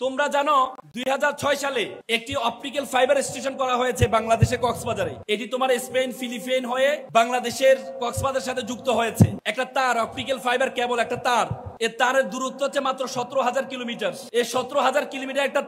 তোমরা জানো 2006 সালে একটি অপটিক্যাল ফাইবার স্টেশন করা হয়েছে বাংলাদেশে কক্সবাজারে। এটি তোমার স্পেন ফিলিপাইন হয়ে বাংলাদেশের কক্সবাজারের সাথে যুক্ত হয়েছে। একটা তার অপটিক্যাল ফাইবার কেবল একটা তার, এর তারের দূরত্ব হচ্ছে মাত্র 17,000 কিলোমিটার। এই 17,000 কিলোমিটার একটা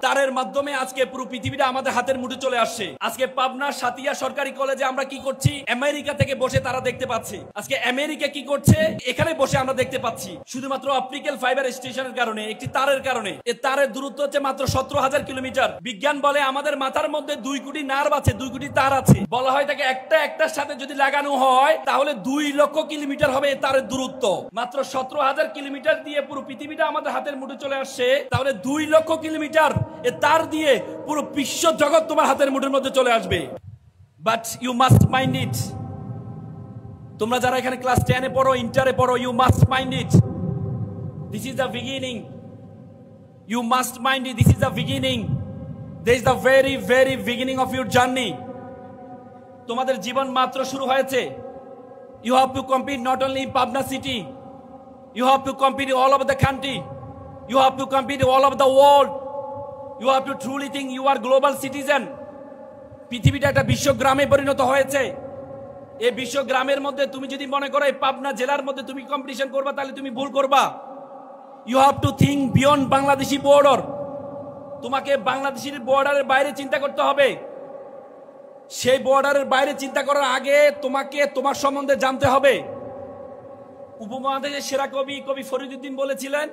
তারের মাধ্যমে আজকে পুরো পৃথিবীটা আমাদের হাতের মুঠে চলে আসছে। আজকে পাবনার সাতিয়া সরকারি কলেজে আমরা কি করছি, আমেরিকা থেকে বসে তারা দেখতে পাচ্ছে। আজকে আমেরিকা কি করছে, এখানে বসে আমরা দেখতে পাচ্ছি, শুধুমাত্র অপটিক্যাল ফাইবার স্টেশনের কারণে, একটি তারের কারণে। এর তারের দূরত্ব হচ্ছে মাত্র 17,000 কিলোমিটার। বিজ্ঞান বলে আমাদের মাথার মধ্যে 2 কোটি নার্ভ আছে, 2 কোটি তার আছে। বলা হয় তাকে একটার সাথে যদি লাগানো হয় তাহলে 2 লক্ষ কিলোমিটার হবে এই তারের দূরত্ব। মাত্র 17,000 কিলোমিটার দিয়ে পুরো পৃথিবীটা আমাদের হাতের মুঠে চলে আসছে, তাহলে 2 লক্ষ কিলোমিটার এ তার দিয়ে পুরো বিশ্ব জগৎ তোমার হাতের মুঠের মধ্যে চলে আসবে। But you must mind it. তোমরা যারা এখানে ক্লাস 10 এ পড়ো, ইন্টারে পড়ো, you must mind it, this is the beginning. You must mind it, this is the beginning. This is the very, very beginning of your journey. তোমাদের জীবন মাত্র শুরু হয়েছে। You have to compete not only in Pabna city, you have to compete all over the country, you have to compete all over the world. You have to truly think you are global citizen. পৃথিবীটা একটা বিশ্বগ্রামে পরিণত হয়েছে। এই বিশ্বগ্রামের মধ্যে তুমি যদি মনে করো এই পাবনা জেলার মধ্যে তুমি কম্পিটিশন করবা, তাহলে তুমি ভুল করবা। You have to think beyond Bangladeshi border. তোমাকে বাংলাদেশের বর্ডারের বাইরে চিন্তা করতে হবে। সেই বর্ডারের বাইরে চিন্তা করার আগে তোমাকে তোমার সম্বন্ধে জানতে হবে। উপমহাদেশের সেরা কবি ফরিদউদ্দিন বলেছিলেন,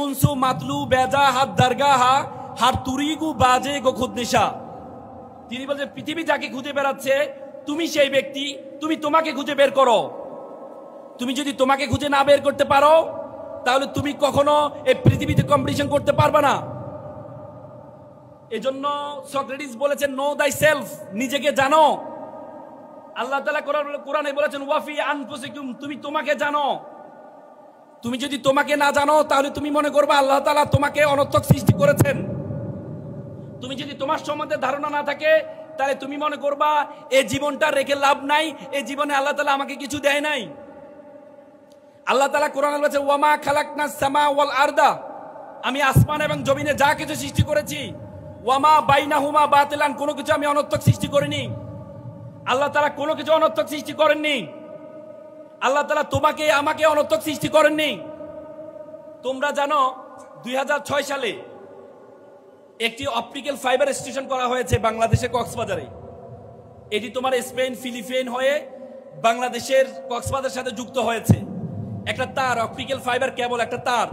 উনসু মাতলু বেজা হাত দারগাহা হার তুরিগু বাজে গো খুদনিশা। তিনি বলছেন পৃথিবী যাকে খুঁজে বেড়াচ্ছে তুমি সেই ব্যক্তি, তুমি তোমাকে খুঁজে বের করো। তুমি যদি তোমাকে খুঁজে না বের করতে পারো তাহলে তুমি কখনো এই পৃথিবীতে কম্পিটিশন করতে পারবে না। এজন্য সক্রেটিস বলেছেন নো দাই সেলফ, নিজেকে জানো। আল্লাহ তাআলা কোরআনে বলেছেন ওয়াফি আনফুসিকুম, তুমি তোমাকে জানো। তুমি যদি তোমাকে না জানো তাহলে তুমি মনে করবে আল্লাহ তাআলা তোমাকে অনর্থক সৃষ্টি করেছেন। তুমি যদি তোমার সম্বন্ধে ধারণা না থাকে তাহলে তুমি মনে করবা এই জীবনটা রেখে লাভ নাই, এই জীবনে আল্লাহ তাআলা আমাকে কিছু দেয় নাই। আল্লাহ তাআলা কোরআনে বলেছে ওয়ামা খালাকনাস সামা ওয়াল আরদা, আমি আসমান এবং জমিনে যা কিছু সৃষ্টি করেছি, ওয়ামা বাইনাহুমা বাতিলান, কোনো কিছু আমি অনর্থক সৃষ্টি করিনি। আল্লাহ তাআলা কোনো কিছু অনর্থক সৃষ্টি করেননি। আল্লাহ তাআলা তোমাকে আমাকে অনর্থক সৃষ্টি করেননি। তোমরা জানো 2006 সালে একটি অপটিক্যাল ফাইবার স্টেশন করা হয়েছে বাংলাদেশের কক্সবাজারে। এটি তোমার স্পেন ফিলিপাইন হয়ে বাংলাদেশের কক্সবাজারের সাথে যুক্ত হয়েছে। একটা তার অপটিক্যাল ফাইবার কেবল একটা তার,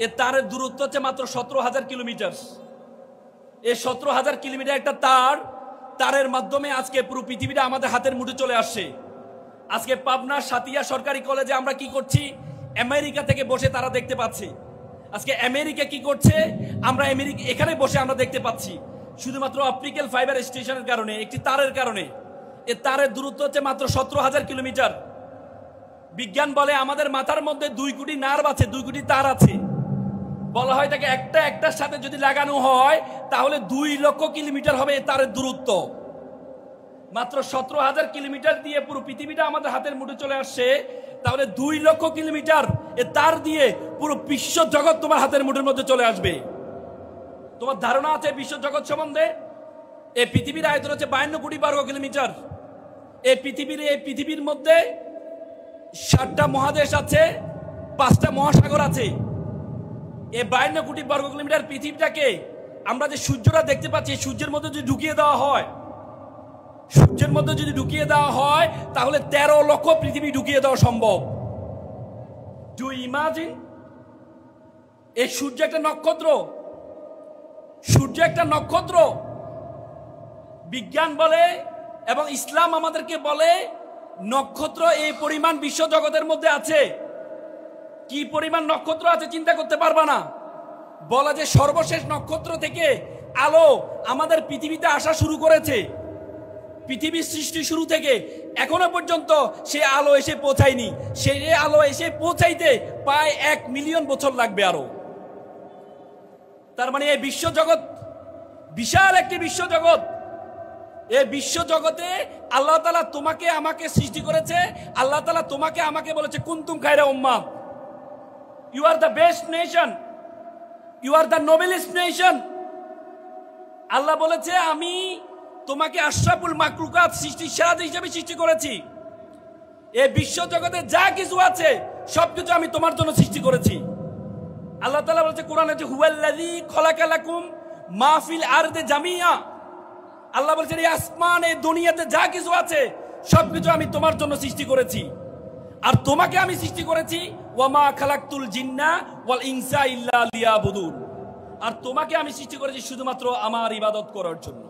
এর তারের দূরত্ব হচ্ছে মাত্র 17,000 কিলোমিটার। এই 17,000 কিলোমিটার একটা তারের মাধ্যমে আজকে পুরো পৃথিবীটা আমাদের হাতের মুঠে চলে আসছে। আজকে পাবনার সাতিয়া সরকারি কলেজে আমরা কি করছি, আমেরিকা থেকে বসে তারা দেখতে পাচ্ছে। আজকে আমেরিকা কি করছে, আমরা এখানে বসে আমরা দেখতে পাচ্ছি, শুধুমাত্র অপটিক্যাল ফাইবার স্টেশনের কারণে, একটি তারের কারণে। এর তারের দূরত্ব হচ্ছে মাত্র 17,000 কিলোমিটার। বিজ্ঞান বলে আমাদের মাথার মধ্যে 2 কোটি নার্ভ আছে, 2 কোটি তার আছে। বলা হয় তাকে একটার সাথে যদি লাগানো হয় তাহলে 2 লক্ষ কিলোমিটার হবে এই তারের দূরত্ব। মাত্র 17,000 কিলোমিটার দিয়ে পুরো পৃথিবীটা আমাদের হাতের মুঠে চলে আসছে, তাহলে 2 লক্ষ কিলোমিটার এ তার দিয়ে পুরো বিশ্ব জগৎ তোমার হাতের মুঠের মধ্যে চলে আসবে। তোমার ধারণা আছে বিশ্ব জগৎ সম্বন্ধে? এই পৃথিবীর আয়তন হচ্ছে 52 কোটি বর্গ কিলোমিটার। এই পৃথিবীর মধ্যে 7টা মহাদেশ আছে, 5টা মহাসাগর আছে। এই 52 কোটি বর্গ কিলোমিটার পৃথিবীটাকে আমরা যে সূর্যটা দেখতে পাচ্ছি, সূর্যের মধ্যে যদি ঢুকিয়ে দেওয়া হয় তাহলে 13 লক্ষ পৃথিবী ঢুকিয়ে দেওয়া সম্ভব। Do imagine? এই সূর্য একটা নক্ষত্র। বিজ্ঞান বলে এবং ইসলাম আমাদেরকে বলে নক্ষত্র এই পরিমাণ বিশ্ব জগতের মধ্যে আছে। কি পরিমাণ নক্ষত্র আছে চিন্তা করতে পারবা না। বলা যে সর্বশেষ নক্ষত্র থেকে আলো আমাদের পৃথিবীতে আসা শুরু করেছে। পৃথিবীর সৃষ্টি শুরু থেকে এখনো পর্যন্ত সে আলো এসে পৌঁছায়নি। সেই আলো এসে পৌঁছাইতে প্রায় 1 মিলিয়ন বছর লাগবে আরো। তার মানে এই বিশ্বজগৎ বিশাল একটি বিশ্বজগৎ। এই বিশ্বজগতে আল্লাহ তাআলা তোমাকে আমাকে সৃষ্টি করেছে। আল্লাহ তাআলা তোমাকে আমাকে বলেছে কুনতুম খায়রা উম্মাহ, you are the best nation. You are the noblest nation. আল্লাহ বলেছে আমি তোমাকে আশরাফুল মাকলুকাত, সৃষ্টির সেরা হিসেবে সৃষ্টি করেছি। এই বিশ্ব জগতে যা কিছু আছে সবকিছু আমি তোমার জন্য সৃষ্টি করেছি। আল্লাহ তাআলা বলেছে কোরআনে যে হুয়াল্লাযী খালাকা লাকুম মা ফিল আরদি জামিয়া। আল্লাহ বলেছেন এই আসমান এই দুনিয়াতে যা কিছু আছে সবকিছু আমি তোমার জন্য সৃষ্টি করেছি। আর তোমাকে আমি সৃষ্টি করেছি ওয়ামা খালাকতুল জিন্না ওয়াল ইনসা ইল্লা লিয়াবুদুন। আর তোমাকে আমি সৃষ্টি করেছি শুধুমাত্র আমার ইবাদত করার জন্য।